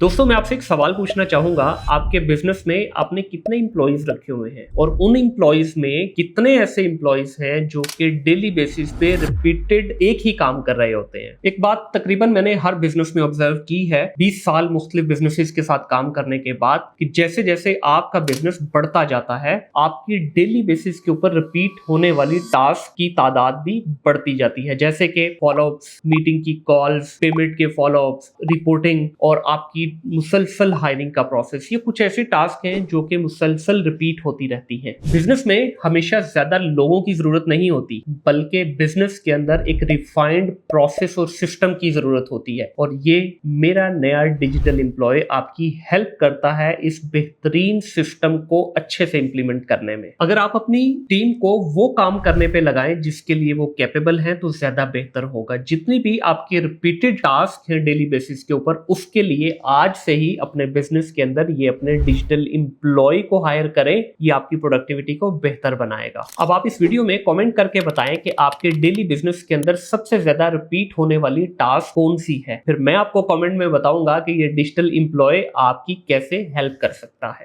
दोस्तों मैं आपसे एक सवाल पूछना चाहूंगा। आपके बिजनेस में आपने कितने इंप्लॉइज रखे हुए हैं और उन इंप्लॉइज में कितने ऐसे इंप्लॉइज हैं जो कि डेली बेसिस पे रिपीटेड एक ही काम कर रहे होते हैं। एक बात तकरीबन मैंने हर बिजनेस में ऑब्जर्व की है 20 साल मुख्तलिफ बिजनेसेस के साथ काम करने के बाद कि जैसे जैसे आपका बिजनेस बढ़ता जाता है आपकी डेली बेसिस के ऊपर रिपीट होने वाली टास्क की तादाद भी बढ़ती जाती है, जैसे कि फॉलोअप्स, मीटिंग की कॉल्स, पेमेंट के फॉलोअप्स, रिपोर्टिंग और आपकी मुसलसल हायरिंग का प्रोसेस। ये कुछ ऐसे टास्क हैं जो कि मुसलसल रिपीट होती रहती हैं। बिजनेस में हमेशा ज्यादा लोगों की जरूरत नहीं होती, बल्कि बिजनेस के अंदर एक रिफाइंड प्रोसेस और सिस्टम की जरूरत होती है और ये मेरा नया डिजिटल एम्प्लॉय आपकी हेल्प करता है इस बेहतरीन सिस्टम को अच्छे से इंप्लीमेंट करने में। अगर आप अपनी टीम को वो काम करने पे लगाएं जिसके लिए वो कैपेबल हैं तो ज्यादा बेहतर होगा। जितनी भी आपकी रिपीटेड टास्क हैं डेली बेसिस के ऊपर, उसके लिए आज से ही अपने बिजनेस के अंदर ये अपने डिजिटल एम्प्लॉय को हायर करें। ये आपकी प्रोडक्टिविटी को बेहतर बनाएगा। अब आप इस वीडियो में कमेंट करके बताएं कि आपके डेली बिजनेस के अंदर सबसे ज्यादा रिपीट होने वाली टास्क कौन सी है। फिर मैं आपको कमेंट में बताऊंगा कि ये डिजिटल एम्प्लॉय आपकी कैसे हेल्प कर सकता है।